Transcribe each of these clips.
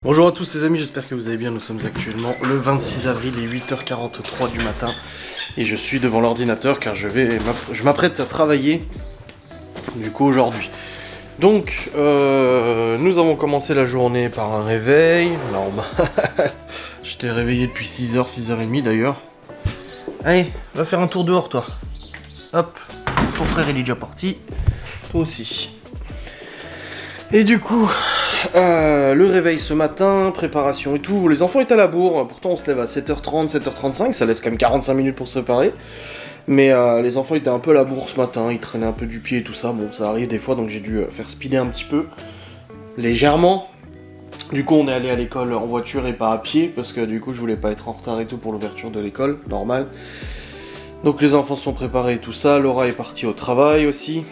Bonjour à tous les amis, j'espère que vous allez bien. Nous sommes actuellement le 26 avril, il est 8h43 du matin et je suis devant l'ordinateur car je m'apprête à travailler du coup aujourd'hui. Donc nous avons commencé la journée par un réveil normal. J'étais réveillé depuis 6h, 6h30 d'ailleurs. Allez, va faire un tour dehors toi. Hop, ton frère il est déjà parti, toi aussi. Et du coup, le réveil ce matin, préparation et tout, les enfants étaient à la bourre, pourtant on se lève à 7h30, 7h35, ça laisse quand même 45 minutes pour se préparer. Mais les enfants étaient un peu à la bourre ce matin, ils traînaient un peu du pied et tout ça, bon ça arrive des fois donc j'ai dû faire speeder un petit peu, légèrement. Du coup on est allé à l'école en voiture et pas à pied, parce que du coup je voulais pas être en retard et tout pour l'ouverture de l'école, normal. Donc les enfants sont préparés et tout ça, Laura est partie au travail aussi.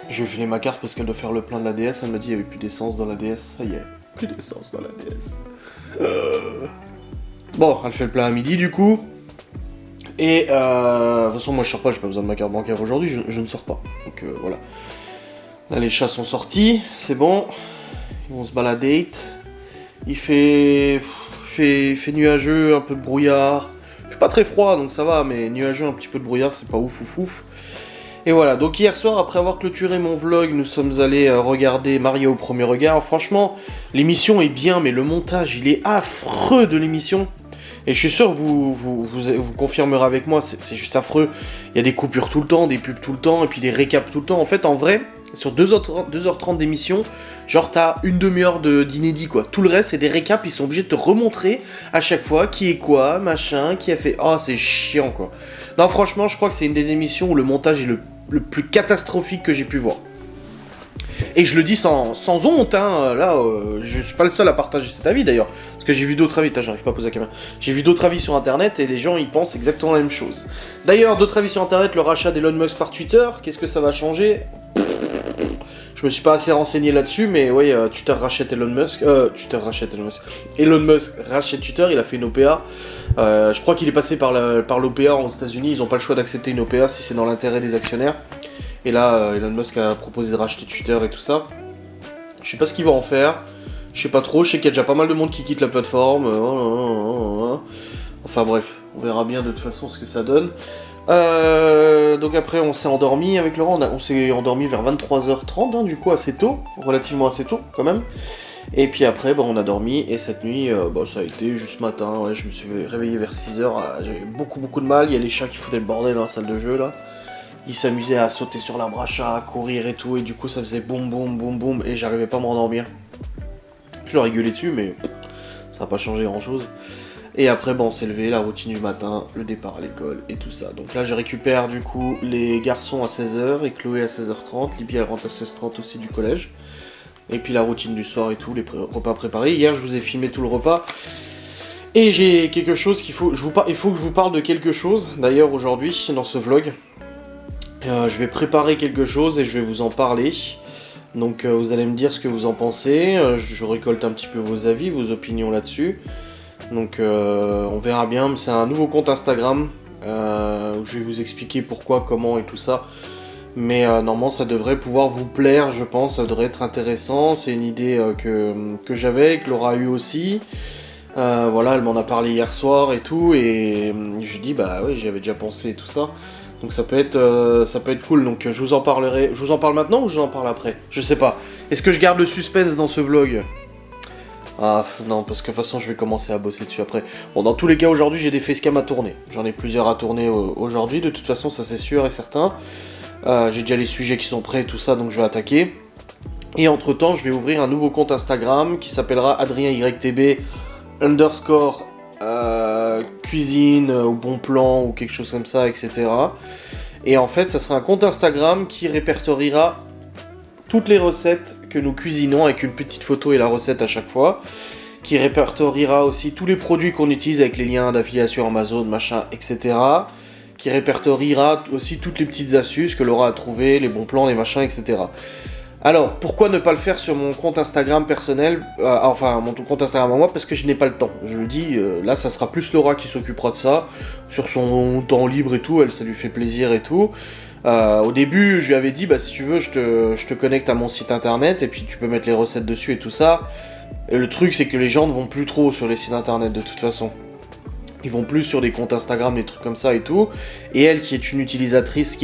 Je vais filer ma carte parce qu'elle doit faire le plein de la DS. Elle m'a dit qu'il n'y avait plus d'essence dans la DS. Ça y est, plus d'essence dans la DS. Bon, elle fait le plein à midi du coup. Et de toute façon, moi je sors pas, j'ai pas besoin de ma carte bancaire aujourd'hui, je ne sors pas. Donc voilà. Là, les chats sont sortis, c'est bon. Ils vont se balader. Il fait nuageux, un peu de brouillard. Il fait pas très froid donc ça va, mais nuageux, un petit peu de brouillard, c'est pas ouf. Et voilà, donc hier soir, après avoir clôturé mon vlog, nous sommes allés regarder Mario au premier regard. Franchement, l'émission est bien, mais le montage, il est affreux de l'émission. Et je suis sûr que vous confirmerez avec moi, c'est juste affreux. Il y a des coupures tout le temps, des pubs tout le temps, et puis des récaps tout le temps. En fait, en vrai, sur 2h30 d'émission, genre t'as une demi-heure d'inédit, quoi. Tout le reste, c'est des récaps, ils sont obligés de te remontrer à chaque fois qui est quoi, machin, qui a fait... Oh, c'est chiant, quoi. Non, franchement, je crois que c'est une des émissions où le montage est le plus catastrophique que j'ai pu voir. Et je le dis sans honte, hein, là, je suis pas le seul à partager cet avis d'ailleurs, parce que j'ai vu d'autres avis, j'arrive pas à poser la caméra, j'ai vu d'autres avis sur internet et les gens ils pensent exactement la même chose. D'ailleurs, d'autres avis sur internet, le rachat d'Elon Musk par Twitter, qu'est-ce que ça va changer? Je me suis pas assez renseigné là-dessus, mais oui, Twitter rachète Elon Musk, Elon Musk rachète Twitter, il a fait une OPA, je crois qu'il est passé par l'OPA aux États-Unis, ils ont pas le choix d'accepter une OPA si c'est dans l'intérêt des actionnaires. Et là, Elon Musk a proposé de racheter Twitter et tout ça. Je sais pas ce qu'il va en faire. Je sais pas trop. Je sais qu'il y a déjà pas mal de monde qui quitte la plateforme. Enfin bref, on verra bien de toute façon ce que ça donne. Donc après, on s'est endormi avec Laurent. On s'est endormi vers 23h30, hein, du coup, assez tôt. Relativement assez tôt, quand même. Et puis après, on a dormi. Et cette nuit, ça a été juste matin. Ouais, je me suis réveillé vers 6h. J'avais beaucoup de mal. Il y a les chats qui foutaient le bordel dans la salle de jeu, là. Il s'amusait à sauter sur l'arbre à chat, à courir et tout, et du coup ça faisait boum boum, et j'arrivais pas à m'endormir. Je leur ai gueulé dessus, mais ça n'a pas changé grand chose. Et après, on s'est levé, la routine du matin, le départ à l'école et tout ça. Donc là, je récupère du coup les garçons à 16h et Chloé à 16h30. Libye, elle rentre à 16h30 aussi du collège. Et puis la routine du soir et tout, les repas préparés. Hier, je vous ai filmé tout le repas. Et j'ai quelque chose il faut que je vous parle de quelque chose, d'ailleurs, aujourd'hui, dans ce vlog. Je vais préparer quelque chose et je vais vous en parler. Donc vous allez me dire ce que vous en pensez. Je récolte un petit peu vos avis, vos opinions là-dessus. Donc on verra bien. C'est un nouveau compte Instagram où je vais vous expliquer pourquoi, comment et tout ça. Mais normalement ça devrait pouvoir vous plaire, je pense. Ça devrait être intéressant. C'est une idée que j'avais, que Laura a eu aussi. Voilà, elle m'en a parlé hier soir et tout. Et je lui dis bah ouais, j'y avais déjà pensé et tout ça. Donc ça peut être cool, donc je vous en parlerai. Je vous en parle maintenant ou je vous en parle après? Je sais pas. Est-ce que je garde le suspense dans ce vlog? Ah non, parce que de toute façon je vais commencer à bosser dessus après. Bon, dans tous les cas, aujourd'hui j'ai des facecam à tourner. J'en ai plusieurs à tourner aujourd'hui, de toute façon ça c'est sûr et certain. J'ai déjà les sujets qui sont prêts et tout ça, donc je vais attaquer. Et entre temps, je vais ouvrir un nouveau compte Instagram qui s'appellera AdrienYTB _ cuisine ou bon plan ou quelque chose comme ça, etc. Et en fait, ça sera un compte Instagram qui répertoriera toutes les recettes que nous cuisinons avec une petite photo et la recette à chaque fois, qui répertoriera aussi tous les produits qu'on utilise avec les liens d'affiliation Amazon, machin, etc. Qui répertoriera aussi toutes les petites astuces que Laura a trouvées, les bons plans, les machins, etc. Alors, pourquoi ne pas le faire sur mon compte Instagram personnel, enfin, mon compte Instagram à moi, parce que je n'ai pas le temps. Je le dis, là, ça sera plus Laura qui s'occupera de ça, sur son temps libre et tout, ça lui fait plaisir et tout. Au début, je lui avais dit, si tu veux, je te connecte à mon site internet, et puis tu peux mettre les recettes dessus et tout ça. Et le truc, c'est que les gens ne vont plus trop sur les sites internet de toute façon. Ils vont plus sur des comptes Instagram, des trucs comme ça et tout. Et elle, qui était une utilisatrice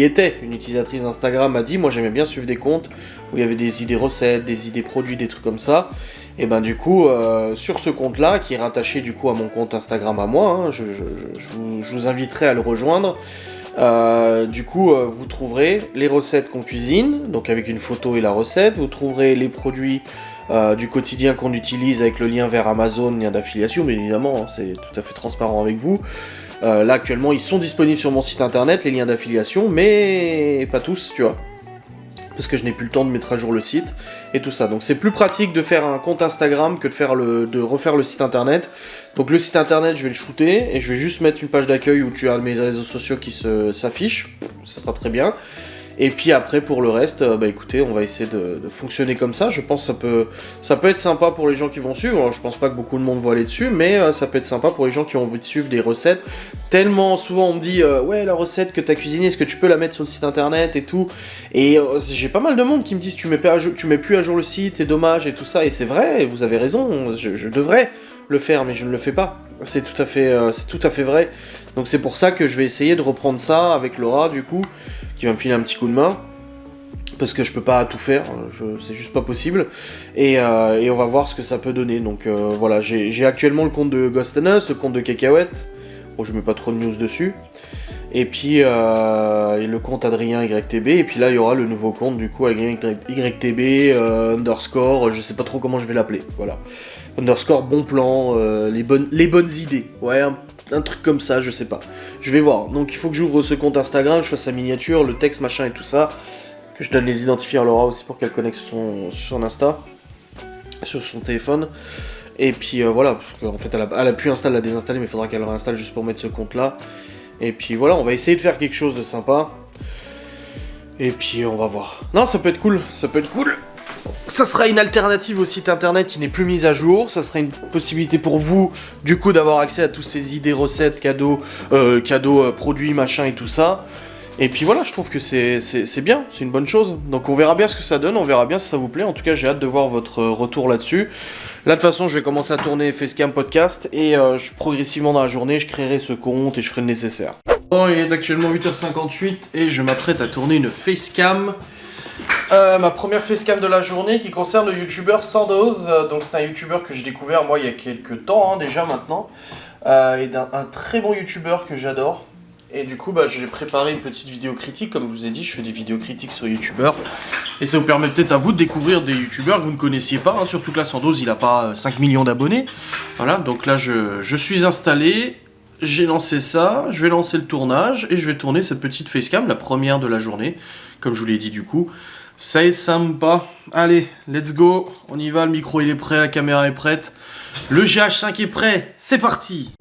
d'Instagram, m'a dit, moi j'aimais bien suivre des comptes où il y avait des idées recettes, des idées produits, des trucs comme ça. Et ben du coup, sur ce compte-là, qui est rattaché du coup à mon compte Instagram à moi, hein, je vous inviterai à le rejoindre. Du coup, vous trouverez les recettes qu'on cuisine, donc avec une photo et la recette. Vous trouverez les produits du quotidien qu'on utilise avec le lien vers Amazon, lien d'affiliation, mais évidemment, hein, c'est tout à fait transparent avec vous. Là, actuellement, ils sont disponibles sur mon site internet, les liens d'affiliation, mais pas tous, tu vois. Parce que je n'ai plus le temps de mettre à jour le site et tout ça. Donc c'est plus pratique de faire un compte Instagram que de refaire le site internet. Donc le site internet, je vais le shooter et je vais juste mettre une page d'accueil où tu as mes réseaux sociaux qui s'affichent. Ça sera très bien. Et puis après, pour le reste, bah écoutez, on va essayer de fonctionner comme ça. Je pense que ça peut être sympa pour les gens qui vont suivre. Alors, je pense pas que beaucoup de monde va aller dessus, mais ça peut être sympa pour les gens qui ont envie de suivre des recettes. Tellement souvent on me dit, ouais, la recette que t'as cuisinée, est-ce que tu peux la mettre sur le site internet et tout. Et j'ai pas mal de monde qui me disent, tu mets plus à jour le site, c'est dommage et tout ça. Et c'est vrai, vous avez raison, je devrais le faire, mais je ne le fais pas. C'est tout à fait vrai. Donc c'est pour ça que je vais essayer de reprendre ça avec Laura, du coup, qui va me filer un petit coup de main, parce que je peux pas tout faire, c'est juste pas possible, et on va voir ce que ça peut donner. Donc voilà, j'ai actuellement le compte de Ghost and Us, le compte de Cacahuète, bon je mets pas trop de news dessus, et puis le compte Adrien YTB, et puis là il y aura le nouveau compte du coup Adrien YTB, underscore, je sais pas trop comment je vais l'appeler, voilà. Underscore bon plan, les bonnes idées, ouais, un truc comme ça, je sais pas. Je vais voir. Donc il faut que j'ouvre ce compte Instagram, je fasse sa miniature, le texte, machin et tout ça. Que je donne les identifiers à Laura aussi pour qu'elle connecte son Insta, sur son téléphone. Et puis voilà, parce qu'en fait elle a pu installer, la désinstaller, mais il faudra qu'elle réinstalle juste pour mettre ce compte là. Et puis voilà, on va essayer de faire quelque chose de sympa. Et puis on va voir. Non, ça peut être cool, ça peut être cool. Ça sera une alternative au site internet qui n'est plus mise à jour, ça sera une possibilité pour vous, du coup, d'avoir accès à tous ces idées, recettes, cadeaux, produits, machin et tout ça. Et puis voilà, je trouve que c'est bien, c'est une bonne chose. Donc on verra bien ce que ça donne, on verra bien si ça vous plaît. En tout cas, j'ai hâte de voir votre retour là-dessus. Là, de toute façon, je vais commencer à tourner Facecam Podcast et progressivement dans la journée, je créerai ce compte et je ferai le nécessaire. Bon, il est actuellement 8h58 et je m'apprête à tourner une Facecam. Ma première facecam de la journée qui concerne le youtubeur Sandoz. Donc c'est un youtubeur que j'ai découvert moi il y a quelques temps, hein, déjà maintenant, et un très bon youtubeur que j'adore. Et du coup j'ai préparé une petite vidéo critique, comme je vous ai dit, je fais des vidéos critiques sur youtubeurs. Et ça vous permet peut-être à vous de découvrir des youtubeurs que vous ne connaissiez pas, hein, surtout que là Sandoz il a pas 5 millions d'abonnés. Voilà, donc là je suis installé, j'ai lancé ça, je vais lancer le tournage et je vais tourner cette petite facecam, la première de la journée, comme je vous l'ai dit du coup. Ça est sympa. Allez, let's go. On y va, le micro il est prêt, la caméra est prête. Le GH5 est prêt, c'est parti.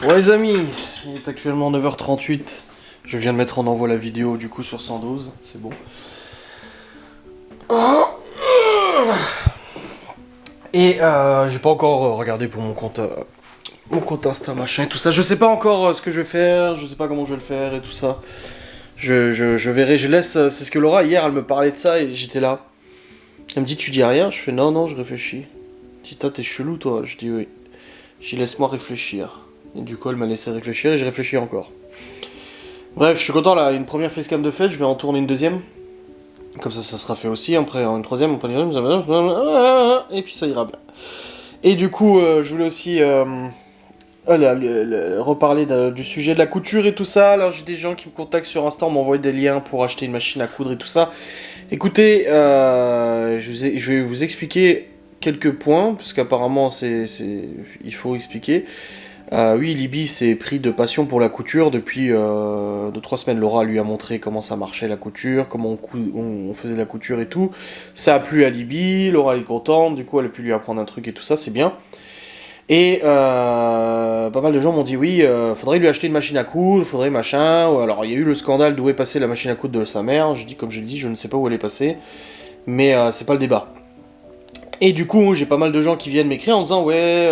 Bon les amis, il est actuellement 9h38. Je viens de mettre en envoi la vidéo du coup sur 112, c'est bon. Et j'ai pas encore regardé pour mon compte Insta machin et tout ça. Je sais pas encore ce que je vais faire, je sais pas comment je vais le faire et tout ça. Je verrai, je laisse, c'est ce que Laura hier elle me parlait de ça et j'étais là. Elle me dit, tu dis rien? Je fais, non, non, je réfléchis. Elle dit, t'es chelou, toi. Je dis, oui. Je dis, laisse-moi réfléchir. Et du coup, elle m'a laissé réfléchir et j'ai réfléchi encore. Bref, je suis content là, une première facecam de fête, je vais en tourner une deuxième. Comme ça sera fait aussi. Après, une troisième, on peut dire, et puis ça ira bien. Et du coup, je voulais aussi reparler du sujet de la couture et tout ça. Alors, j'ai des gens qui me contactent sur Insta, on m'envoie des liens pour acheter une machine à coudre et tout ça. Écoutez, je vais vous expliquer quelques points, parce qu'apparemment, il faut expliquer. Oui, Libby s'est pris de passion pour la couture depuis 2-3 semaines. Laura lui a montré comment ça marchait la couture, comment on faisait la couture et tout. Ça a plu à Libby, Laura est contente, du coup elle a pu lui apprendre un truc et tout ça, c'est bien. Et pas mal de gens m'ont dit oui, faudrait lui acheter une machine à coudre, faudrait machin. Alors il y a eu le scandale d'où est passée la machine à coudre de sa mère. Comme je l'ai dit, je ne sais pas où elle est passée, mais c'est pas le débat. Et du coup, j'ai pas mal de gens qui viennent m'écrire en disant ouais,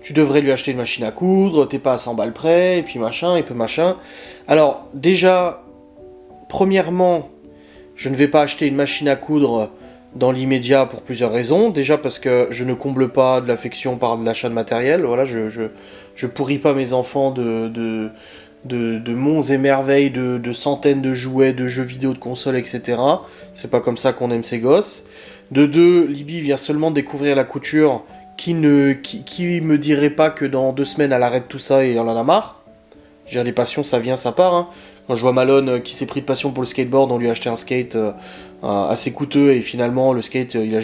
tu devrais lui acheter une machine à coudre, t'es pas à 100 balles près, et puis machin, et puis machin. Alors, déjà, premièrement, je ne vais pas acheter une machine à coudre dans l'immédiat pour plusieurs raisons. Déjà parce que je ne comble pas de l'affection par de l'achat de matériel. Voilà, je pourris pas mes enfants de monts et merveilles, de centaines de jouets, de jeux vidéo, de consoles, etc. C'est pas comme ça qu'on aime ces gosses. De deux, Libby vient seulement découvrir la couture. Qui me dirait pas que dans 2 semaines elle arrête tout ça et elle en a marre? Je veux dire, les passions ça vient, ça part. Hein. Quand je vois Malone qui s'est pris de passion pour le skateboard, on lui a acheté un skate assez coûteux et finalement le skate il a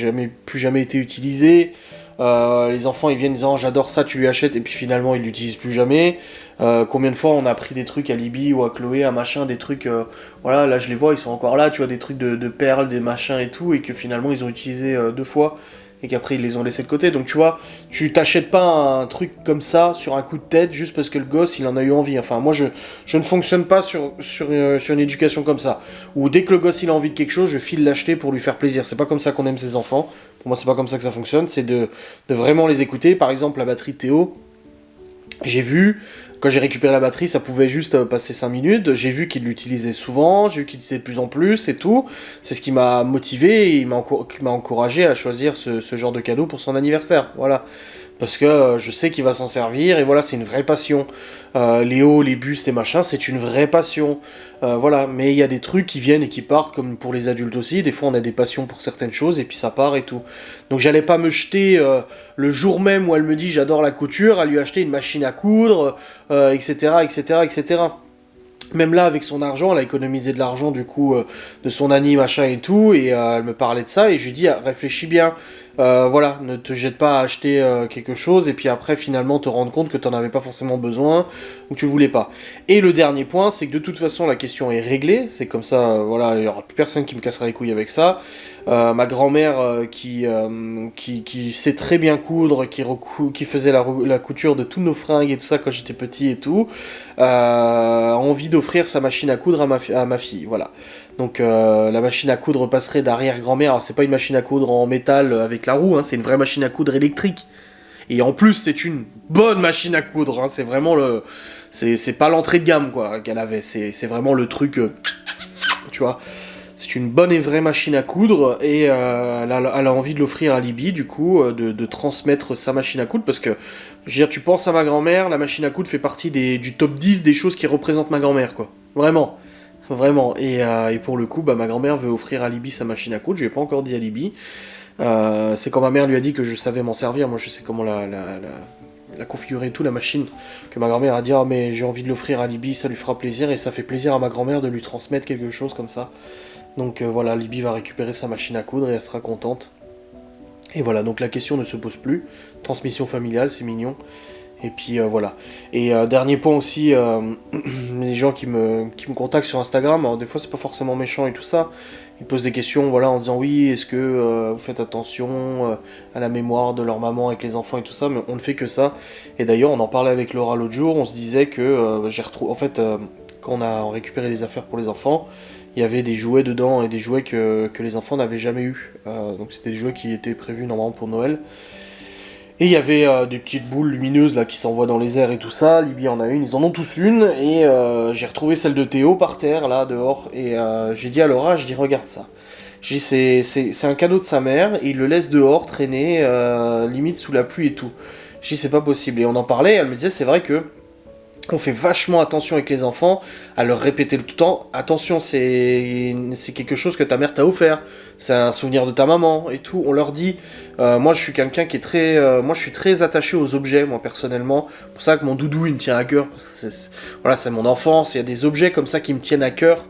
plus jamais été utilisé. Les enfants ils viennent disant j'adore ça, tu lui achètes et puis finalement ils l'utilisent plus jamais. Combien de fois on a pris des trucs à Libby ou à Chloé, à machin, des trucs, voilà, là je les vois, ils sont encore là, tu vois, des trucs de perles, des machins et tout, et que finalement ils ont utilisé 2 fois, et qu'après ils les ont laissés de côté. Donc tu vois, tu t'achètes pas un truc comme ça sur un coup de tête juste parce que le gosse il en a eu envie. Enfin, moi je ne fonctionne pas sur une éducation comme ça, où dès que le gosse il a envie de quelque chose, je file l'acheter pour lui faire plaisir. C'est pas comme ça qu'on aime ses enfants. Pour moi, c'est pas comme ça que ça fonctionne, c'est de vraiment les écouter. Par exemple, la batterie de Théo, j'ai vu, quand j'ai récupéré la batterie, ça pouvait juste passer 5 minutes. J'ai vu qu'il l'utilisait souvent, j'ai vu qu'il l'utilisait de plus en plus et tout. C'est ce qui m'a motivé et qui m'a encouragé à choisir ce genre de cadeau pour son anniversaire. Voilà. Parce que je sais qu'il va s'en servir, et voilà, c'est une vraie passion. Les hauts, les bustes et machin, c'est une vraie passion. Voilà, mais il y a des trucs qui viennent et qui partent, comme pour les adultes aussi. Des fois, on a des passions pour certaines choses, et puis ça part et tout. Donc j'allais pas me jeter le jour même où elle me dit j'adore la couture, à lui acheter une machine à coudre, etc., etc., etc. Même là, avec son argent, elle a économisé de l'argent du coup de son ami, machin et tout, et elle me parlait de ça, et je lui dis réfléchis bien, voilà, ne te jette pas à acheter quelque chose, et puis après finalement te rendre compte que t'en avais pas forcément besoin, ou que tu voulais pas. Et le dernier point, c'est que de toute façon la question est réglée, c'est comme ça, voilà, il y aura plus personne qui me cassera les couilles avec ça. Ma grand-mère qui sait très bien coudre, qui faisait la couture de tous nos fringues et tout ça quand j'étais petit et tout, a envie d'offrir sa machine à coudre à ma fille, voilà. Donc la machine à coudre passerait d'arrière-grand-mère. Alors c'est pas une machine à coudre en métal avec la roue, hein, c'est une vraie machine à coudre électrique. Et en plus c'est une bonne machine à coudre, hein, c'est vraiment le... C'est pas l'entrée de gamme quoi qu'elle avait, c'est vraiment le truc... tu vois. C'est une bonne et vraie machine à coudre, et elle a envie de l'offrir à Libby, du coup, de transmettre sa machine à coudre, parce que, je veux dire, tu penses à ma grand-mère, la machine à coudre fait partie du top 10 des choses qui représentent ma grand-mère, quoi. Vraiment. Vraiment. Et pour le coup, bah, ma grand-mère veut offrir à Libby sa machine à coudre, je lui ai pas encore dit à Libby. C'est quand ma mère lui a dit que je savais m'en servir, moi je sais comment la configurer et tout, la machine, que ma grand-mère a dit, ah mais j'ai envie de l'offrir à Libby, ça lui fera plaisir, et ça fait plaisir à ma grand-mère de lui transmettre quelque chose comme ça. Donc voilà, Libby va récupérer sa machine à coudre et elle sera contente. Et voilà, donc la question ne se pose plus. Transmission familiale, c'est mignon. Et puis voilà. Et dernier point aussi, les gens qui me contactent sur Instagram, alors des fois c'est pas forcément méchant et tout ça, ils posent des questions voilà, en disant oui, est-ce que vous faites attention à la mémoire de leur maman avec les enfants et tout ça, mais on ne fait que ça. Et d'ailleurs on en parlait avec Laura l'autre jour, on se disait que j'ai retrouvé... En fait, quand on a récupéré des affaires pour les enfants, il y avait des jouets dedans, et des jouets que les enfants n'avaient jamais eu. Donc c'était des jouets qui étaient prévus normalement pour Noël. Et il y avait des petites boules lumineuses là qui s'envoient dans les airs et tout ça. Libby en a une, ils en ont tous une. Et j'ai retrouvé celle de Théo par terre là dehors. Et j'ai dit à Laura, je dis regarde ça. Je dis c'est un cadeau de sa mère et il le laisse dehors traîner, limite sous la pluie et tout. Je dis c'est pas possible. Et on en parlait, elle me disait c'est vrai que on fait vachement attention avec les enfants, à leur répéter tout le temps, attention, c'est quelque chose que ta mère t'a offert, c'est un souvenir de ta maman et tout. On leur dit, moi je suis quelqu'un qui est moi je suis très attaché aux objets, moi personnellement. C'est pour ça que mon doudou il me tient à cœur, parce que voilà, c'est mon enfance. Il y a des objets comme ça qui me tiennent à cœur,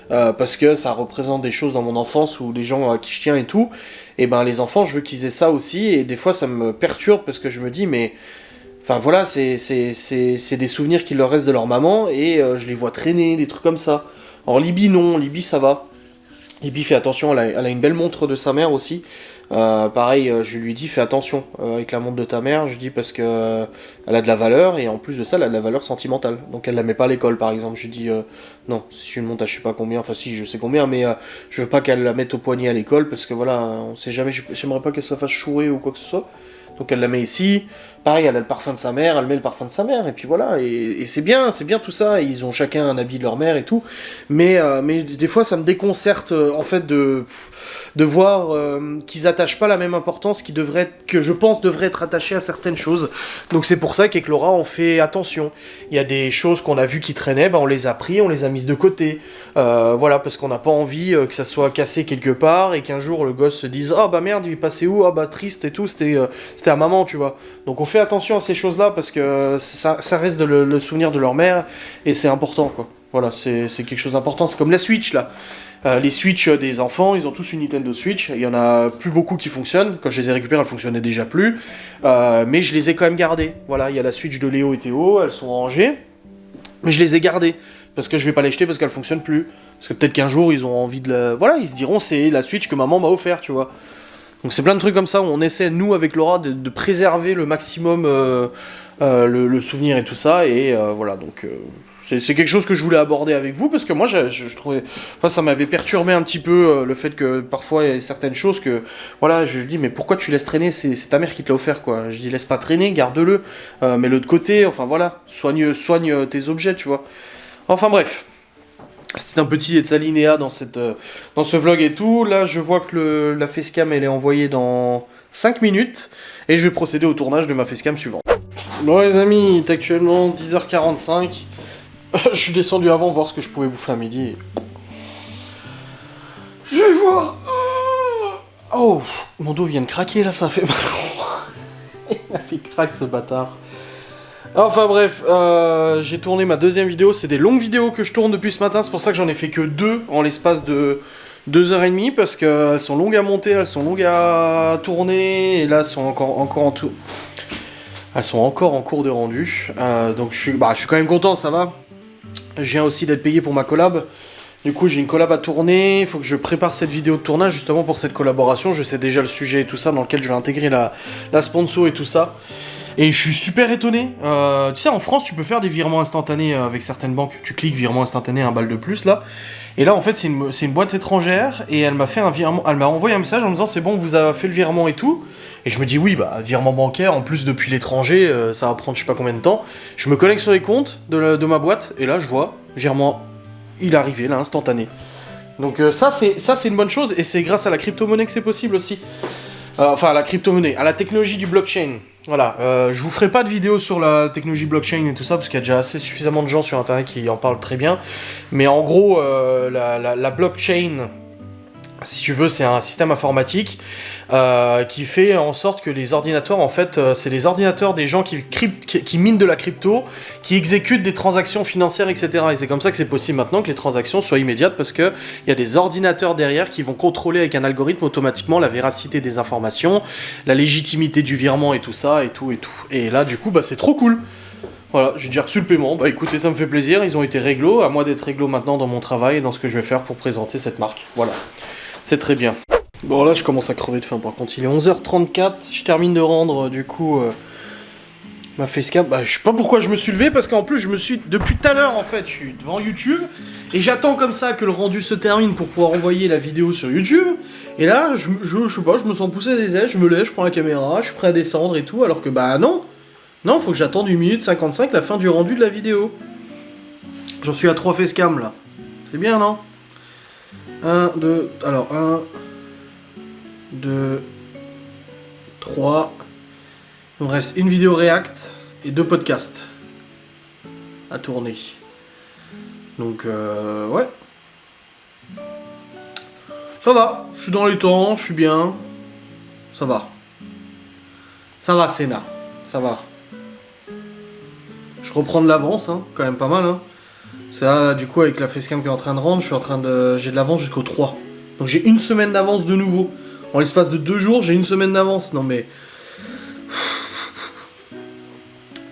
parce que ça représente des choses dans mon enfance ou des gens à qui je tiens et tout. Et ben les enfants, je veux qu'ils aient ça aussi, et des fois ça me perturbe parce que je me dis mais enfin voilà, c'est des souvenirs qui leur restent de leur maman, et je les vois traîner, des trucs comme ça. En Libye, non, en Libye ça va. Libye, fait attention, elle a une belle montre de sa mère aussi. Pareil, je lui dis, fais attention avec la montre de ta mère, je dis parce que elle a de la valeur, et en plus de ça, elle a de la valeur sentimentale. Donc elle la met pas à l'école, par exemple. Je dis, non, si une montre à je sais pas combien, enfin si, je sais combien, mais je veux pas qu'elle la mette au poignet à l'école, parce que voilà, on sait jamais, j'aimerais pas qu'elle se fasse chourer ou quoi que ce soit. Donc elle la met ici. Pareil, elle a le parfum de sa mère, elle met le parfum de sa mère, et puis voilà, et c'est bien tout ça, ils ont chacun un habit de leur mère et tout, mais des fois ça me déconcerte en fait de voir qu'ils attachent pas la même importance que je pense devrait être attachée à certaines choses. Donc c'est pour ça qu'avec Laura on fait attention. Il y a des choses qu'on a vues qui traînaient, ben on les a pris, on les a mises de côté, voilà, parce qu'on n'a pas envie que ça soit cassé quelque part, et qu'un jour le gosse se dise ah bah merde il est passé où, ah bah triste et tout, c'était à maman, tu vois. Donc on fait attention à ces choses-là parce que ça reste le souvenir de leur mère, et c'est important, quoi. Voilà, c'est quelque chose d'important. C'est comme la Switch, là. Les Switch des enfants, ils ont tous une Nintendo Switch. Il y en a plus beaucoup qui fonctionnent. Quand je les ai récupérées, elles fonctionnaient déjà plus. Mais je les ai quand même gardées. Voilà, il y a la Switch de Léo et Théo, elles sont rangées. Mais je les ai gardées. Parce que je vais pas les jeter parce qu'elles fonctionnent plus. Parce que peut-être qu'un jour, ils ont envie de la... Voilà, ils se diront, c'est la Switch que maman m'a offert, tu vois. Donc c'est plein de trucs comme ça où on essaie, nous, avec Laura, de préserver le maximum le souvenir et tout ça. Et voilà, donc... c'est quelque chose que je voulais aborder avec vous, parce que moi, je trouvais... Enfin, ça m'avait perturbé un petit peu, le fait que, parfois, il y a certaines choses que... Voilà, je dis, mais pourquoi tu laisses traîner? C'est ta mère qui te l'a offert, quoi. Je dis, laisse pas traîner, garde-le, mets-le de côté, enfin, voilà. Soigne tes objets, tu vois. Enfin, bref. C'était un petit alinéa dans ce vlog et tout. Là, je vois que la facecam, elle est envoyée dans 5 minutes, et je vais procéder au tournage de ma facecam suivante. Bon, les amis, il est actuellement 10h45. Je suis descendu avant voir ce que je pouvais bouffer à midi. Je vais voir. Oh, mon dos vient de craquer là, ça fait mal. Il m'a fait craquer ce bâtard. Enfin bref, j'ai tourné ma deuxième vidéo. C'est des longues vidéos que je tourne depuis ce matin. C'est pour ça que j'en ai fait que 2 en l'espace de 2h30. Parce qu'elles sont longues à monter, elles sont longues à tourner. Et là, elles sont encore en tout. Elles sont encore en cours de rendu. Donc je suis quand même content, ça va. Je viens aussi d'être payé pour ma collab. Du coup, j'ai une collab à tourner. Il faut que je prépare cette vidéo de tournage justement pour cette collaboration. Je sais déjà le sujet et tout ça, dans lequel je vais intégrer la sponsor et tout ça. Et je suis super étonné. Tu sais, en France, tu peux faire des virements instantanés avec certaines banques. Tu cliques virement instantané, 1 balle de plus là. Et là, en fait, c'est une boîte étrangère, et elle m'a fait un virement. Elle m'a envoyé un message en me disant c'est bon, vous avez fait le virement et tout. Et je me dis oui, bah virement bancaire, en plus depuis l'étranger, ça va prendre je sais pas combien de temps. Je me connecte sur les comptes de ma boîte, et là je vois, virement, il est arrivé là, instantané. Donc ça c'est une bonne chose, et c'est grâce à la crypto-monnaie que c'est possible aussi. Enfin à la crypto-monnaie, à la technologie du blockchain. Voilà, je vous ferai pas de vidéo sur la technologie blockchain et tout ça, parce qu'il y a déjà suffisamment de gens sur internet qui en parlent très bien. Mais en gros, la blockchain, si tu veux, c'est un système informatique qui fait en sorte que les ordinateurs, en fait, c'est les ordinateurs des gens qui minent de la crypto, qui exécutent des transactions financières, etc. Et c'est comme ça que c'est possible maintenant que les transactions soient immédiates, parce qu'il y a des ordinateurs derrière qui vont contrôler avec un algorithme automatiquement la véracité des informations, la légitimité du virement et tout ça, et tout. Et là, du coup, bah, c'est trop cool. Voilà, j'ai déjà reçu le paiement. Bah écoutez, ça me fait plaisir, ils ont été réglo, à moi d'être réglo maintenant dans mon travail et dans ce que je vais faire pour présenter cette marque. Voilà, c'est très bien. Bon là je commence à crever de faim par contre, il est 11h34, je termine de rendre du coup ma facecam. Bah je sais pas pourquoi je me suis levé, parce qu'en plus depuis tout à l'heure en fait, je suis devant YouTube et j'attends comme ça que le rendu se termine pour pouvoir envoyer la vidéo sur YouTube. Et là je sais pas, je me sens pousser des ailes, je me lève, je prends la caméra, je suis prêt à descendre et tout, alors que bah non, faut que j'attende 1 minute 55 la fin du rendu de la vidéo. J'en suis à 3 facecam là, c'est bien non? 1, 2, alors 1... 2, 3. Il me reste une vidéo React et 2 podcasts à tourner. Donc, ouais. Ça va, je suis dans les temps, je suis bien. Ça va. Ça va, Sénat. Ça va. Je reprends de l'avance, hein, quand même pas mal. Hein. C'est là, du coup, avec la facecam qui est en train de rendre, j'ai de l'avance jusqu'au 3. Donc j'ai une semaine d'avance de nouveau. En l'espace de 2 jours, j'ai une semaine d'avance. Non mais...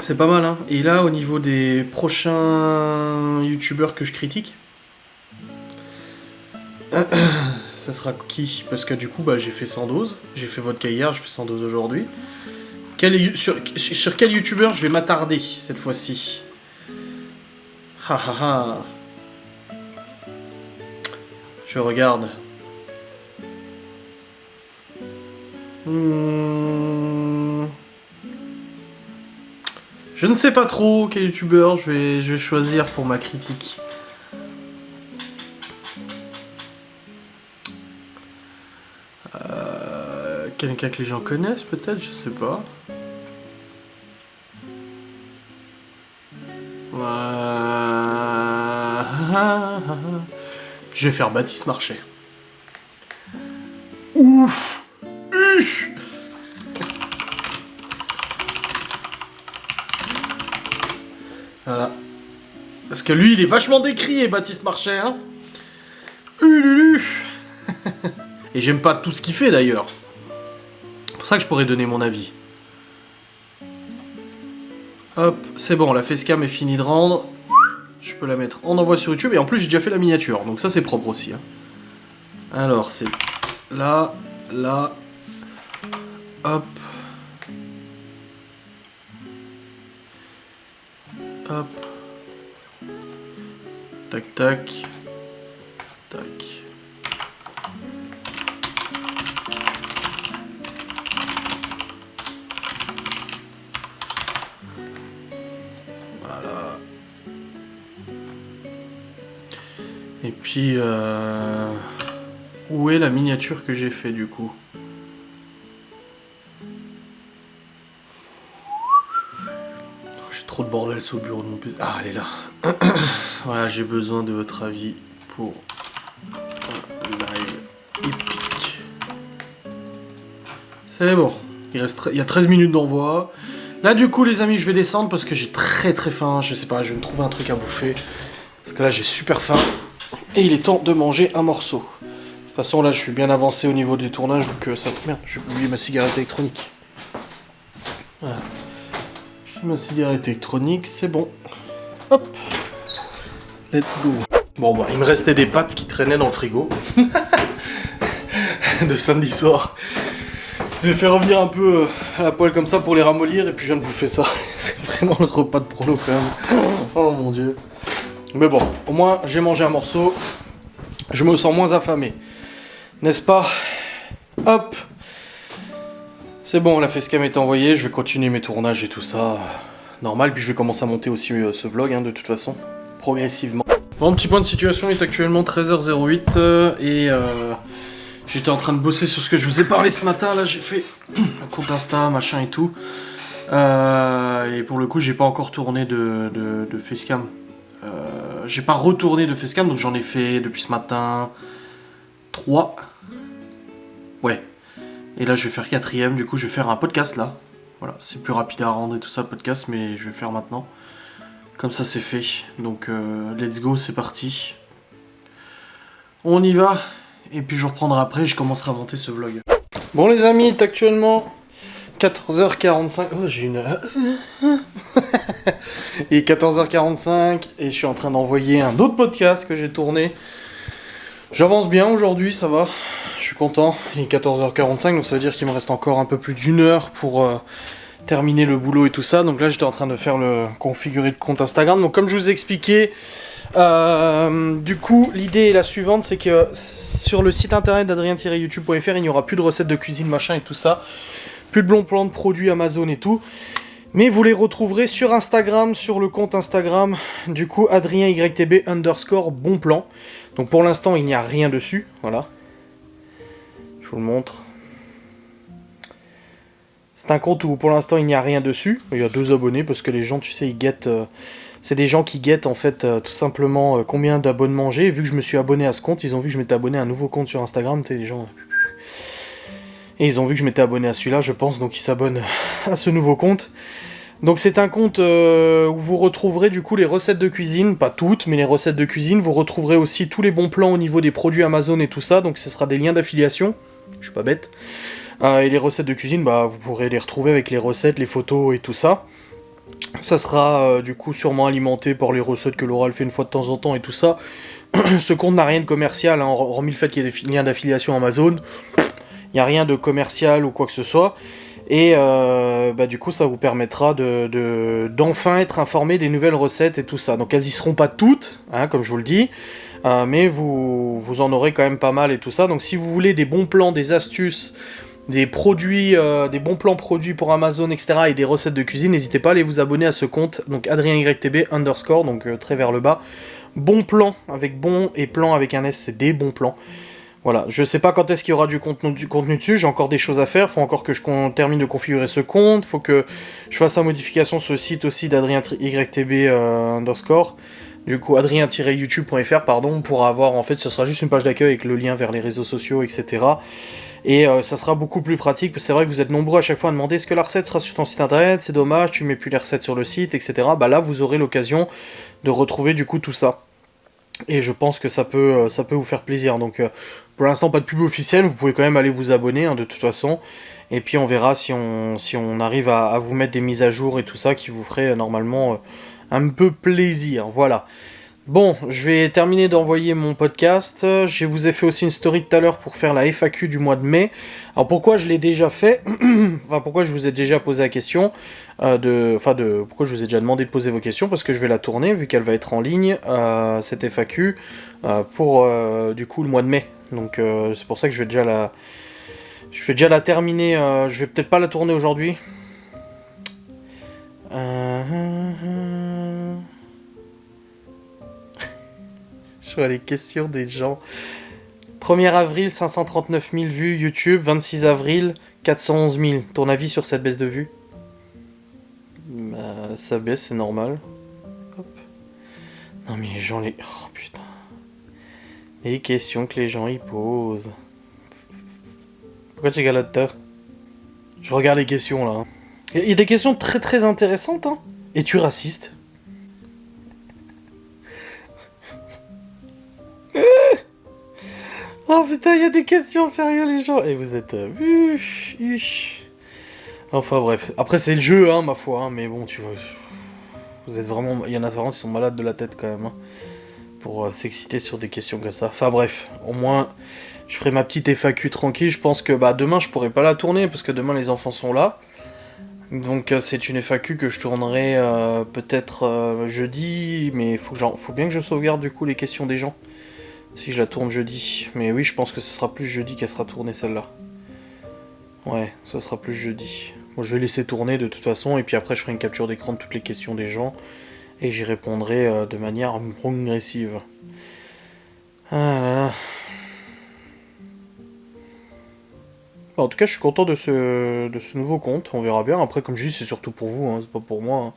C'est pas mal, hein. Et là, au niveau des prochains youtubeurs que je critique... ça sera qui? Parce que du coup, bah, j'ai fait 100 doses. J'ai fait vodka hier, je fais 100 doses aujourd'hui. Sur quel youtubeur je vais m'attarder cette fois-ci? Ha ha ha. Je regarde. Je ne sais pas trop quel youtubeur je vais choisir pour ma critique. Quelqu'un que les gens connaissent peut-être, je sais pas. Je vais faire Baptiste Marchais. Ouf. Voilà. Parce que lui, il est vachement décrié, Baptiste Marchais, hein. Et j'aime pas tout ce qu'il fait, d'ailleurs. C'est pour ça que je pourrais donner mon avis. Hop, c'est bon, la facecam est finie de rendre. Je peux la mettre en envoi sur YouTube. Et en plus, j'ai déjà fait la miniature. Donc ça, c'est propre aussi. Hein. Alors, c'est là, là. Hop. Hop. Tac, tac. Tac. Voilà. Et puis, où est la miniature que j'ai fait du coup? J'ai trop de bordel sur le bureau de mon PC. Ah, elle est là. Voilà, j'ai besoin de votre avis pour un live épique. C'est bon. Il y a 13 minutes d'envoi. Là, du coup, les amis, je vais descendre parce que j'ai très faim. Je sais pas, je vais me trouver un truc à bouffer. Parce que là, j'ai super faim. Et il est temps de manger un morceau. De toute façon, là, je suis bien avancé au niveau des tournages. Donc, ça... Merde, j'ai oublié ma cigarette électronique. Voilà. J'ai ma cigarette électronique, c'est bon. Hop. Let's go. Bon, bah, il me restait des pâtes qui traînaient dans le frigo. De samedi soir. J'ai fait revenir un peu à la poêle comme ça pour les ramollir et puis je viens de bouffer ça. C'est vraiment le repas de prono quand même. Oh mon dieu. Mais bon, au moins j'ai mangé un morceau. Je me sens moins affamé. N'est-ce pas? Hop. C'est bon, la facecam est envoyée. Je vais continuer mes tournages et tout ça. Normal, puis je vais commencer à monter aussi ce vlog hein, de toute façon. Progressivement. Bon, petit point de situation, il est actuellement 13h08 et j'étais en train de bosser sur ce que je vous ai parlé ce matin. Là, j'ai fait un compte Insta, machin et tout. Et pour le coup, j'ai pas encore tourné de facecam. J'ai pas retourné de facecam, donc j'en ai fait depuis ce matin 3. Ouais. Et là, je vais faire 4ème. Du coup, je vais faire un podcast là. Voilà, c'est plus rapide à rendre et tout ça, podcast, mais je vais faire maintenant. Comme ça, c'est fait. Donc, let's go, c'est parti. On y va. Et puis, je reprendrai après, je commencerai à monter ce vlog. Bon, les amis, il est actuellement 14h45. Oh, j'ai une... Il est 14h45 et je suis en train d'envoyer un autre podcast que j'ai tourné. J'avance bien aujourd'hui, ça va. Je suis content. Il est 14h45, donc ça veut dire qu'il me reste encore un peu plus d'une heure pour terminer le boulot et tout ça. Donc là, j'étais en train de faire configurer le compte Instagram. Donc comme je vous ai expliqué, du coup, l'idée est la suivante, c'est que sur le site internet d'adrien-youtube.fr, il n'y aura plus de recettes de cuisine, machin et tout ça. Plus de bons plans de produits Amazon et tout. Mais vous les retrouverez sur Instagram, sur le compte Instagram, du coup, AdrienYTB_bonplan. Donc pour l'instant, il n'y a rien dessus, voilà. Je vous le montre. C'est un compte où pour l'instant il n'y a rien dessus. Il y a 2 abonnés parce que les gens, tu sais, ils guettent. C'est des gens qui guettent en fait tout simplement combien d'abonnements j'ai. Et vu que je me suis abonné à ce compte, ils ont vu que je m'étais abonné à un nouveau compte sur Instagram. Tu sais, les gens. Et ils ont vu que je m'étais abonné à celui-là, je pense, donc ils s'abonnent à ce nouveau compte. Donc c'est un compte où vous retrouverez du coup les recettes de cuisine, pas toutes, mais les recettes de cuisine. Vous retrouverez aussi tous les bons plans au niveau des produits Amazon et tout ça, donc ce sera des liens d'affiliation. Je suis pas bête. Et les recettes de cuisine, bah vous pourrez les retrouver avec les recettes, les photos et tout ça. Ça sera du coup sûrement alimenté par les recettes que Laura fait une fois de temps en temps et tout ça. Ce compte n'a rien de commercial, hein, hormis le fait qu'il y ait des liens d'affiliation Amazon. Il n'y a rien de commercial ou quoi que ce soit. Et du coup, ça vous permettra d'enfin être informé des nouvelles recettes et tout ça. Donc elles y seront pas toutes, hein, comme je vous le dis, mais vous en aurez quand même pas mal et tout ça. Donc si vous voulez des bons plans, des astuces, des produits, des bons plans produits pour Amazon, etc. et des recettes de cuisine, n'hésitez pas à aller vous abonner à ce compte. Donc AdrienYTB _, donc très vers le bas. Bon plan avec bon et plan avec un S, c'est des bons plans. Voilà, je sais pas quand est-ce qu'il y aura du contenu dessus, j'ai encore des choses à faire, faut encore que je termine de configurer ce compte, faut que je fasse la modification sur le site aussi d'AdrienYTB _, du coup adrien-youtube.fr pardon, pour avoir, en fait, ce sera juste une page d'accueil avec le lien vers les réseaux sociaux, etc. Et ça sera beaucoup plus pratique, parce que c'est vrai que vous êtes nombreux à chaque fois à demander est-ce que la recette sera sur ton site internet, c'est dommage, tu mets plus les recettes sur le site, etc. Bah là, vous aurez l'occasion de retrouver du coup tout ça. Et je pense que ça peut vous faire plaisir, donc... pour l'instant, pas de pub officielle, vous pouvez quand même aller vous abonner, hein, de toute façon. Et puis on verra si on arrive à vous mettre des mises à jour et tout ça qui vous ferait normalement un peu plaisir. Voilà. Bon, je vais terminer d'envoyer mon podcast. Je vous ai fait aussi une story tout à l'heure pour faire la FAQ du mois de mai. Alors pourquoi je l'ai déjà fait enfin pourquoi je vous ai déjà posé la question pourquoi je vous ai déjà demandé de poser vos questions, parce que je vais la tourner vu qu'elle va être en ligne, cette FAQ, pour du coup le mois de mai. Donc c'est pour ça que je vais déjà la terminer. Je vais peut-être pas la tourner aujourd'hui. Je vois les questions des gens. 1er avril, 539 000 vues YouTube. 26 avril, 411 000. Ton avis sur cette baisse de vues? Ça baisse, c'est normal. Hop. Non mais les gens, oh putain. Les questions que les gens y posent. Pourquoi tu regardes là-dedans? Je regarde les questions là. Il y a des questions très très intéressantes, hein. Es-tu raciste? Oh putain, il y a des questions sérieux les gens. Et vous êtes... Enfin bref. Après c'est le jeu, hein, ma foi. Hein, mais bon, tu vois... Vous êtes vraiment... Il y en a vraiment qui sont malades de la tête quand même. Hein, pour s'exciter sur des questions comme ça. Enfin bref. Au moins, je ferai ma petite FAQ tranquille. Je pense que demain, je pourrai pas la tourner. Parce que demain, les enfants sont là. Donc c'est une FAQ que je tournerai peut-être jeudi. Mais faut bien que je sauvegarde du coup les questions des gens. Si je la tourne jeudi. Mais oui, je pense que ce sera plus jeudi qu'elle sera tournée celle-là. Ouais, ça sera plus jeudi. Bon, je vais laisser tourner de toute façon, et puis après je ferai une capture d'écran de toutes les questions des gens, et j'y répondrai de manière progressive. Ah là là. En tout cas, je suis content de ce nouveau compte, on verra bien. Après, comme je dis, c'est surtout pour vous, hein, c'est pas pour moi. Hein.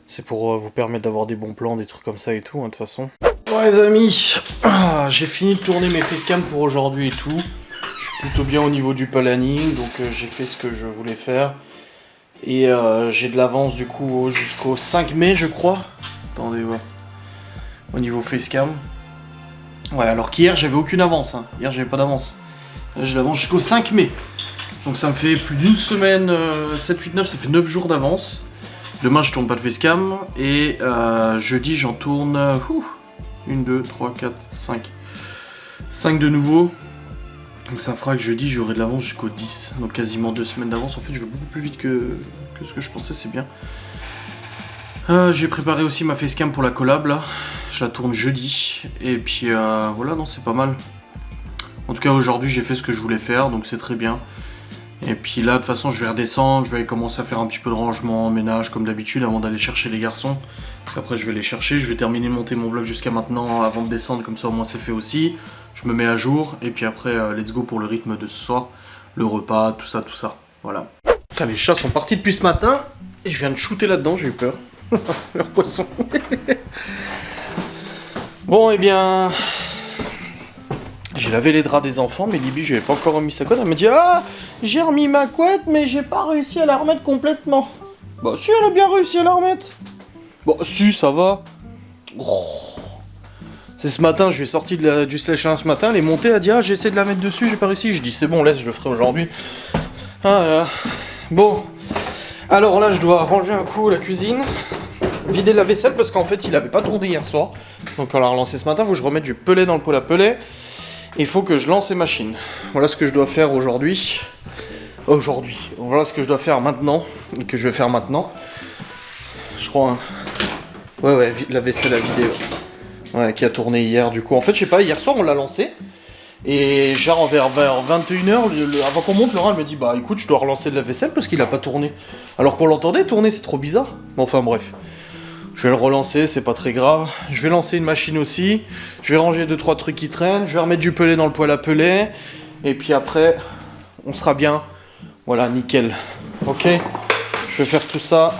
C'est pour vous permettre d'avoir des bons plans, des trucs comme ça et tout, hein, de toute façon. Ouais les amis, j'ai fini de tourner mes facecam pour aujourd'hui et tout. Je suis plutôt bien au niveau du planning, donc j'ai fait ce que je voulais faire. Et j'ai de l'avance du coup jusqu'au 5 mai je crois. Attendez, ouais. Au niveau facecam. Ouais, alors qu'hier j'avais aucune avance, hein. Hier j'avais pas d'avance. Là j'ai l'avance jusqu'au 5 mai. Donc ça me fait plus d'une semaine, 7, 8, 9, ça fait 9 jours d'avance. Demain je tourne pas de facecam. Et jeudi j'en tourne... 1, 2, 3, 4, 5. 5 de nouveau. Donc ça fera que jeudi j'aurai de l'avance jusqu'au 10. Donc quasiment 2 semaines d'avance. En fait je vais beaucoup plus vite que ce que je pensais, c'est bien. J'ai préparé aussi ma facecam pour la collab là. Je la tourne jeudi. Et puis voilà, non, c'est pas mal. En tout cas aujourd'hui j'ai fait ce que je voulais faire, donc c'est très bien. Et puis là de toute façon je vais redescendre, je vais commencer à faire un petit peu de rangement, ménage comme d'habitude avant d'aller chercher les garçons. Parce qu'après je vais les chercher, je vais terminer de monter mon vlog jusqu'à maintenant avant de descendre, comme ça au moins c'est fait aussi. Je me mets à jour et puis après let's go pour le rythme de ce soir, le repas, tout ça, voilà. Putain, les chats sont partis depuis ce matin, et je viens de shooter là-dedans, j'ai eu peur. Leur poisson. Bon, eh bien... J'ai lavé les draps des enfants, mais Libby, je n'avais pas encore remis sa couette. Elle m'a dit, ah, j'ai remis ma couette, mais j'ai pas réussi à la remettre complètement. Bah si, elle a bien réussi à la remettre. Bon, si, ça va. Oh. C'est ce matin, je lui ai sorti du sèche-linge ce matin, elle est montée, elle a dit, ah, j'ai essayé de la mettre dessus, j'ai pas réussi. Je dis, c'est bon, laisse, je le ferai aujourd'hui. Ah là. Bon. Alors là, je dois ranger un coup la cuisine, vider la vaisselle, parce qu'en fait, il avait pas tourné hier soir. Donc on l'a relancé ce matin, faut que je remette du pellet dans le poêle à pellet. Il faut que je lance les machines. Voilà ce que je dois faire aujourd'hui. Voilà ce que je dois faire maintenant. Et que je vais faire maintenant. Je crois... Hein. Ouais, la vaisselle à vider. Ouais, qui a tourné hier du coup. En fait, je sais pas, hier soir on l'a lancé. Et genre vers 21h, avant qu'on monte, Laura elle me dit, bah écoute, je dois relancer de la vaisselle parce qu'il a pas tourné. Alors qu'on l'entendait tourner, c'est trop bizarre. Bon, enfin bref. Je vais le relancer, c'est pas très grave. Je vais lancer une machine aussi. Je vais ranger 2-3 trucs qui traînent. Je vais remettre du pellet dans le poêle à pellet. Et puis après, on sera bien. Voilà, nickel. Ok. Je vais faire tout ça.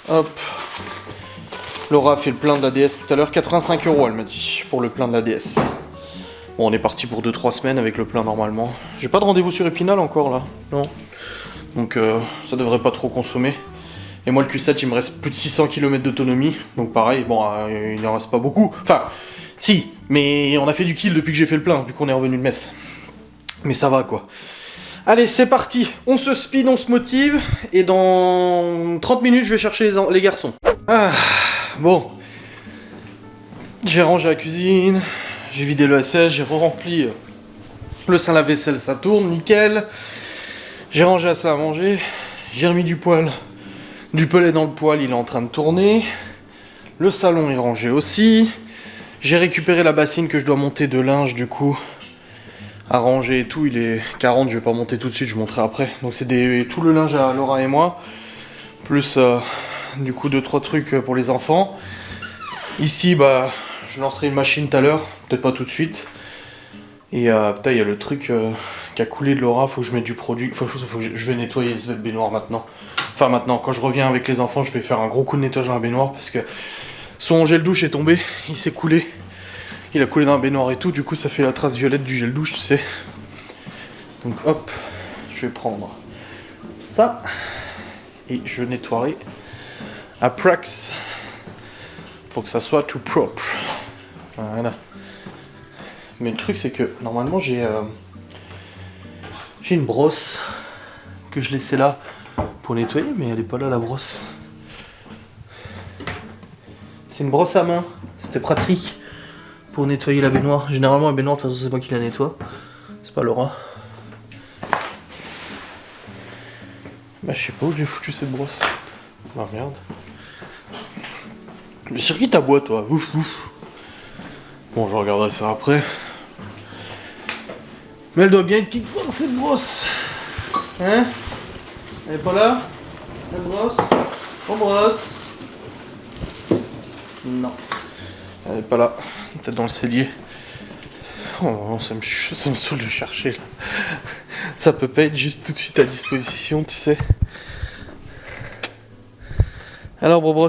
Hop. Laura a fait le plein de la DS tout à l'heure. 85 €, elle m'a dit, pour le plein de la DS. Bon, on est parti pour 2-3 semaines avec le plein normalement. J'ai pas de rendez-vous sur Épinal encore là. Non. Donc ça devrait pas trop consommer. Et moi, le Q7, il me reste plus de 600 km d'autonomie. Donc pareil, bon, il n'en reste pas beaucoup. Enfin, si, mais on a fait du kill depuis que j'ai fait le plein, vu qu'on est revenu de Metz. Mais ça va, quoi. Allez, c'est parti. On se speed, on se motive. Et dans 30 minutes, je vais chercher les garçons. Ah, bon. J'ai rangé la cuisine. J'ai vidé le SS, j'ai re-rempli le sein lave-vaisselle, ça tourne, nickel. J'ai rangé la salle à manger. J'ai remis du pellet dans le poêle, il est en train de tourner. Le salon est rangé aussi. J'ai récupéré la bassine que je dois monter de linge du coup. À ranger et tout, il est 40, je vais pas monter tout de suite, je monterai après. Donc c'est tout le linge à Laura et moi. Plus du coup 2-3 trucs pour les enfants. Ici, bah, je lancerai une machine tout à l'heure, peut-être pas tout de suite. Et putain, il y a le truc qui a coulé de Laura, faut que je mette du produit. Faut que je vais nettoyer ce baignoire maintenant. Enfin maintenant, quand je reviens avec les enfants, je vais faire un gros coup de nettoyage dans la baignoire parce que son gel douche est tombé, il s'est coulé. Il a coulé dans la baignoire et tout, du coup ça fait la trace violette du gel douche, tu sais. Donc hop, je vais prendre ça et je nettoierai à Prax pour que ça soit tout propre. Voilà. Mais le truc c'est que normalement j'ai une brosse que je laissais là pour nettoyer, mais elle est pas là la brosse. C'est une brosse à main, c'était pratique pour nettoyer la baignoire. Généralement la baignoire de toute façon c'est moi qui la nettoie, c'est pas Laura. Bah je sais pas où je l'ai foutu cette brosse. Ah merde. Mais sur qui t'aboies toi? Ouf ouf. Bon je regarderai ça après. Mais elle doit bien être quelque part cette brosse. Hein? Elle est pas là? La brosse? On brosse? Non. Elle est pas là. Peut-être dans le cellier. Oh, ça me saoule de chercher là. Ça peut pas être juste tout de suite à disposition, tu sais. Alors, Bros.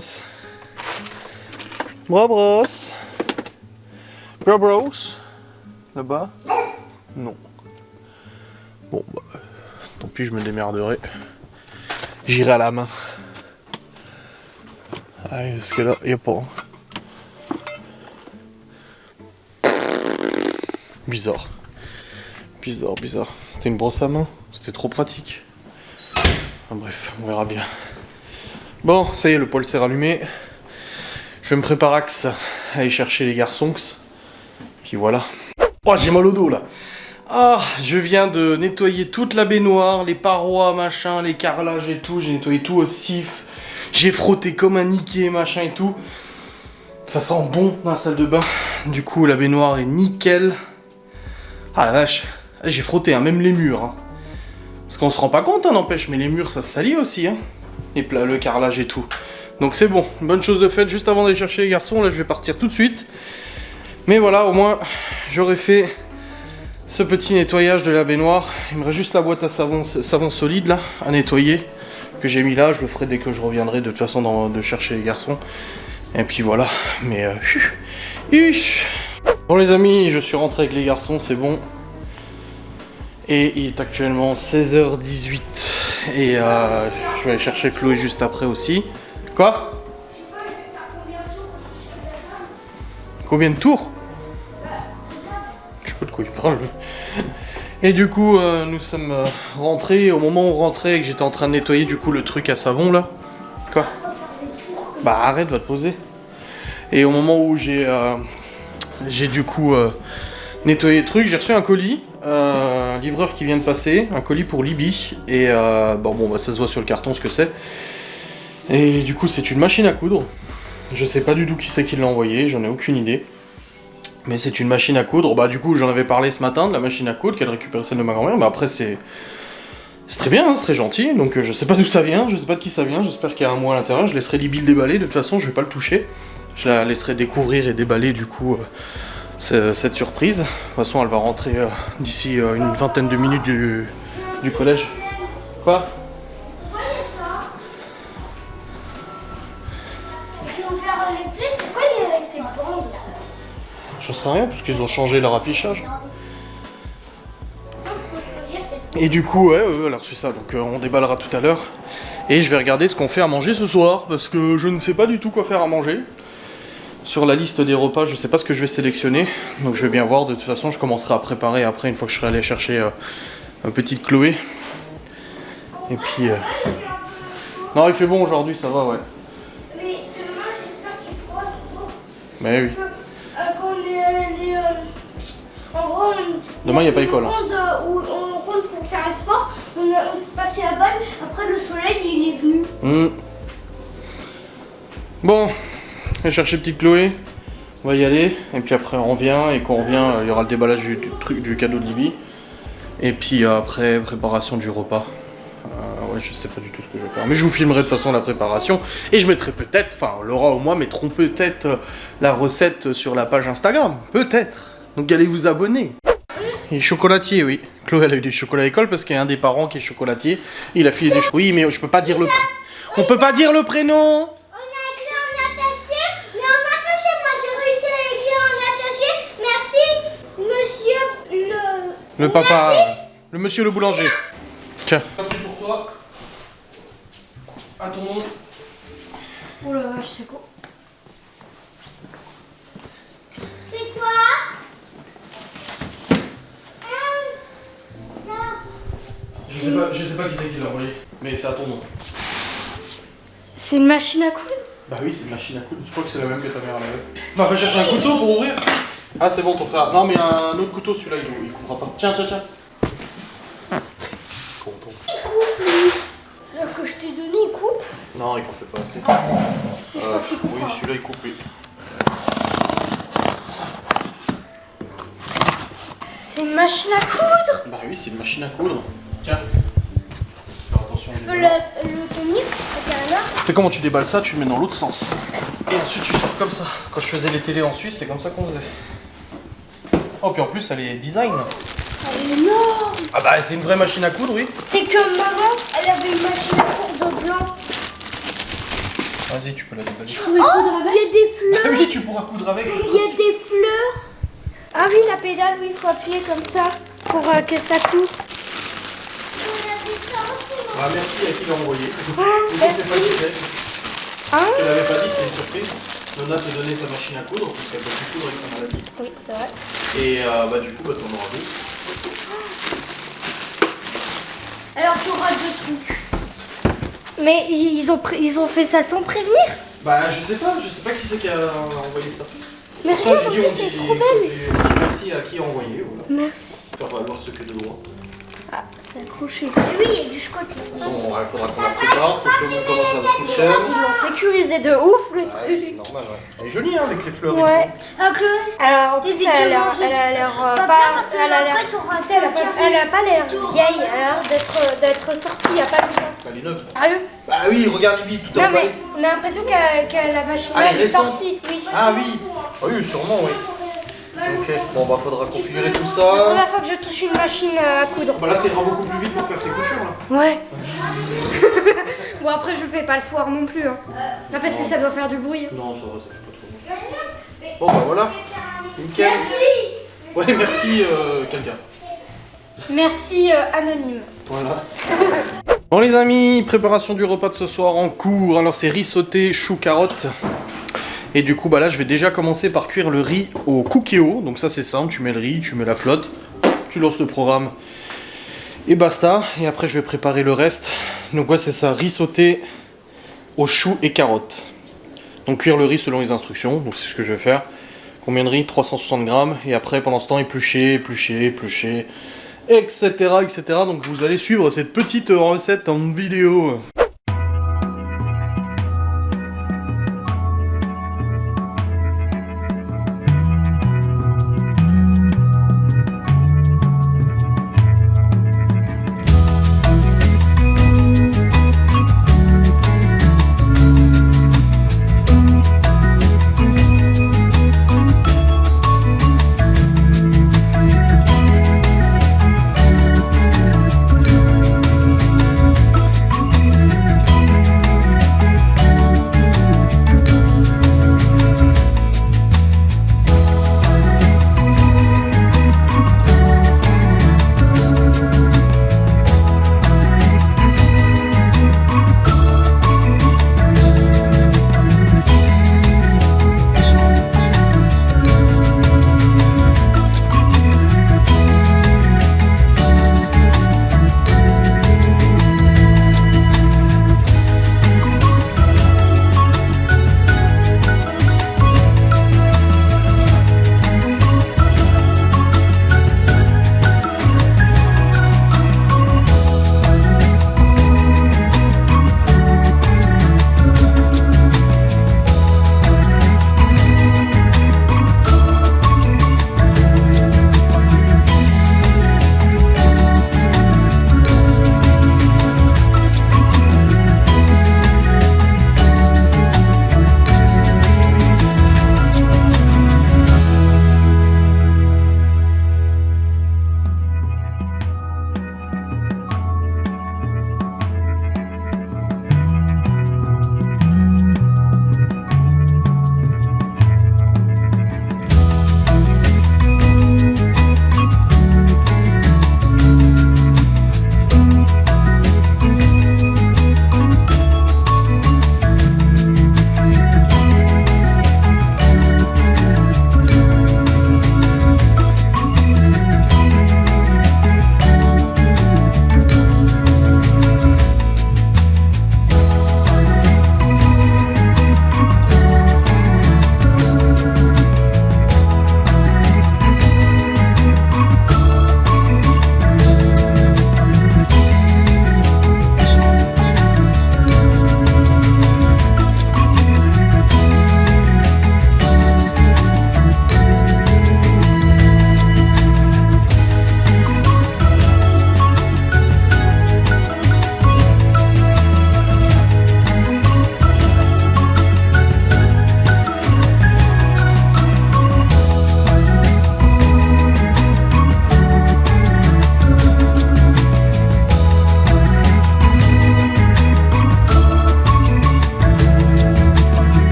Bros. Là-bas? Non. Bon, bah. Tant pis, je me démerderai. J'irai à la main. Ah, parce que là, y a pas. Bizarre. Bizarre. C'était une brosse à main. C'était trop pratique. Enfin, bref, on verra bien. Bon, ça y est, le poêle s'est rallumé. Je vais me préparer à aller chercher les garçons. Puis voilà. Oh, j'ai mal au dos là. Ah, je viens de nettoyer toute la baignoire, les parois, machin, les carrelages et tout. J'ai nettoyé tout au sif. J'ai frotté comme un niqué, machin et tout. Ça sent bon dans la salle de bain. Du coup, la baignoire est nickel. Ah la vache. J'ai frotté, hein, même les murs. Hein. Parce qu'on se rend pas compte, hein, n'empêche, mais les murs, ça se salit aussi. Hein. Le carrelage et tout. Donc c'est bon. Bonne chose de faite. Juste avant d'aller chercher les garçons, là, je vais partir tout de suite. Mais voilà, au moins, j'aurais fait ce petit nettoyage de la baignoire. Il me reste juste la boîte à savon solide là, à nettoyer, que j'ai mis là. Je le ferai dès que je reviendrai de toute façon de chercher les garçons. Et puis voilà, mais bon les amis, je suis rentré avec les garçons, c'est bon. Et il est actuellement 16h18. Et je vais aller chercher Chloé juste après aussi. Quoi? Combien de tours? Je sais pas de quoi il parle lui. Et du coup, nous sommes rentrés. Au moment où on rentrait et que j'étais en train de nettoyer du coup le truc à savon là. Quoi? Bah arrête, va te poser. Et au moment où j'ai du coup nettoyé le truc, j'ai reçu un colis. Un livreur qui vient de passer, un colis pour Libye. Et bon, ça se voit sur le carton ce que c'est. Et du coup, c'est une machine à coudre. Je sais pas du tout qui c'est qui l'a envoyé, j'en ai aucune idée. Mais c'est une machine à coudre. Bah du coup, j'en avais parlé ce matin de la machine à coudre qu'elle récupère celle de ma grand-mère. Bah après, c'est très bien, hein, c'est très gentil. Donc je sais pas d'où ça vient, je sais pas de qui ça vient. J'espère qu'il y a un mot à l'intérieur. Je laisserai Libye le déballer. De toute façon, je vais pas le toucher. Je la laisserai découvrir et déballer du coup cette surprise. De toute façon, elle va rentrer d'ici une vingtaine de minutes du collège. Quoi? J'en sais rien, parce qu'ils ont changé leur affichage. Et du coup, ouais, elle a reçu ça, donc on déballera tout à l'heure. Et je vais regarder ce qu'on fait à manger ce soir, parce que je ne sais pas du tout quoi faire à manger. Sur la liste des repas, je sais pas ce que je vais sélectionner, donc je vais bien voir. De toute façon, je commencerai à préparer après, une fois que je serai allé chercher ma petite Chloé. Et puis... Non, il fait bon aujourd'hui, ça va, ouais. Mais demain, j'espère qu'il fera trop. Mais oui. En gros, demain, il n'y a pas école. On rentre pour faire un sport, on s'est passé à balle, après le soleil, il est venu. Bon, je vais chercher petite Chloé. On va y aller, et puis après on revient, et quand on revient, il y aura le déballage du cadeau de Libye. Et puis après, préparation du repas. Ouais, je sais pas du tout ce que je vais faire, mais je vous filmerai de toute façon la préparation. Et je mettrai peut-être, enfin Laura ou moi mettront peut-être la recette sur la page Instagram. Peut-être. Donc allez vous abonner. Et chocolatier, oui. Chloé, elle a eu du chocolat à l'école parce qu'il y a un des parents qui est chocolatier. Il a filé des chocolats. Oui, mais je peux pas dire le prénom. On peut pas dire le prénom. On a écrit en attaché, mais en attaché, moi j'ai réussi à écrire en attaché. Merci, monsieur le papa, le monsieur le boulanger. Tiens. Pour toi. À ton nom. Oh la vache, c'est quoi? C'est quoi? Je sais pas qui c'est qui l'a envoyé, mais c'est à ton nom. C'est une machine à coudre? Bah oui, c'est une machine à coudre. Je crois que c'est la même que ta mère avait. Bah va chercher un couteau pour ouvrir. Ah c'est bon ton frère. Non mais un autre couteau, celui-là il coupera pas. Tiens. Content. Il coupe lui. Alors que je t'ai donné, il coupe? Non, il coupe pas assez. Je pense qu'il coupe oui, pas. celui-là il coupe. Oui. C'est une machine à coudre? Bah oui, c'est une machine à coudre. Tiens. Faire attention. Je peux le tenir avec un arc? C'est comment tu déballes ça, tu le mets dans l'autre sens. Et ensuite tu sors comme ça. Quand je faisais les télés en Suisse, c'est comme ça qu'on faisait. Oh, puis en plus elle est design. Elle est énorme! Ah bah c'est une vraie machine à coudre, oui. C'est que maman, elle avait une machine à coudre blanc. Vas-y, tu peux la déballer. Oh, il y a des fleurs! Ah oui, tu pourras coudre avec. Il y a des fleurs! Ah oui, la pédale, oui, il faut appuyer comme ça pour que ça coupe. Ah merci à qui l'a envoyé. Je merci. sais pas qui c'est. Hein? Je te l'avais pas dit, c'était une surprise. Nona te donnait sa machine à coudre parce qu'elle peut plus coudre avec sa maladie. Oui, c'est vrai. Et bah du coup, bah t'en auras deux. Alors tu auras deux trucs. Mais ils ont fait ça sans prévenir? Bah je sais pas qui c'est qui a envoyé ça. Mais Pour ça regarde, j'ai dit, c'est trop belle. merci à qui a envoyé. Voilà. Merci. Faire valoir ce que de droit. Ah, c'est accroché. Et oui, il y a du chocolat. De toute façon, il faudra qu'on la prépare, que je te montre comment ça fonctionne. Ils l'ont sécurisé de ouf le Ouais, truc. c'est normal, ouais. Elle est jolie hein, avec les fleurs Ouais. et tout. Alors en plus elle a l'air pas, elle a l'air pas l'air vieille, elle a l'air d'être sortie il y a pas longtemps. Elle est neuve. Sérieux? Bah oui, regarde Libye, tout Non en bas. mais on a l'impression que la machine Elle est est récente. sortie. Oui. Ah oui. Ah oui, sûrement, oui. Ok, bon bah faudra configurer tout C'est la ça. première fois que je touche une machine à coudre. Bah là ça ira beaucoup plus vite pour faire tes coutures là. Ouais. Bon après je fais pas le soir non plus. Hein. Non parce que ça doit faire du bruit. Non ça va, ça fait pas trop bruit. Bon bah voilà. Nickel. Merci. Ouais merci quelqu'un. Merci anonyme. Voilà. Bon les amis, préparation du repas de ce soir en cours. Alors c'est riz sauté, chou, carotte. Et du coup bah là je vais déjà commencer par cuire le riz au cookéo. Donc ça c'est simple, tu mets le riz, tu mets la flotte, tu lances le programme et basta. Et après je vais préparer le reste. Donc ouais c'est ça, riz sauté au chou et carotte. Donc cuire le riz selon les instructions, donc c'est ce que je vais faire. Combien de riz? 360 grammes. Et après pendant ce temps éplucher, etc., etc. Donc vous allez suivre cette petite recette en vidéo.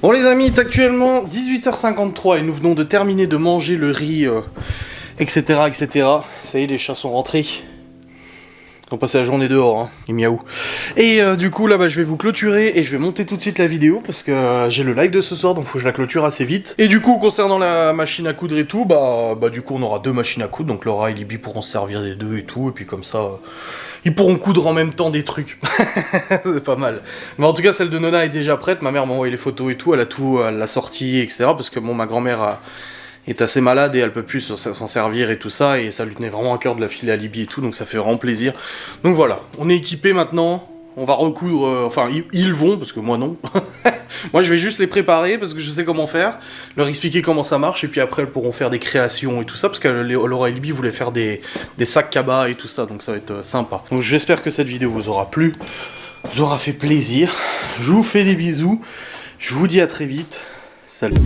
Bon les amis, il est actuellement 18h53 et nous venons de terminer de manger le riz, etc., etc. Ça y est, les chats sont rentrés. Ils ont passé la journée dehors, hein, ils miaou. Et du coup là je vais vous clôturer et je vais monter tout de suite la vidéo parce que j'ai le live de ce soir donc faut que je la clôture assez vite. Et du coup concernant la machine à coudre et tout, bah du coup on aura deux machines à coudre, donc Laura et Libby pourront se servir des deux et tout, et puis comme ça ils pourront coudre en même temps des trucs. C'est pas mal. Mais en tout cas celle de Nona est déjà prête, ma mère m'a envoyé les photos et tout, elle l'a sortie, etc. Parce que bon, ma grand-mère est assez malade et elle peut plus s'en servir et tout ça, et ça lui tenait vraiment à cœur de la filer à Libby et tout, donc ça fait vraiment plaisir. Donc voilà, on est équipé maintenant, on va recoudre, enfin ils vont, parce que moi non. Moi je vais juste les préparer parce que je sais comment faire, leur expliquer comment ça marche, et puis après elles pourront faire des créations et tout ça, parce que Laura et Libby voulaient faire des sacs cabas et tout ça, donc ça va être sympa. Donc j'espère que cette vidéo vous aura plu, vous aura fait plaisir, je vous fais des bisous, je vous dis à très vite, salut.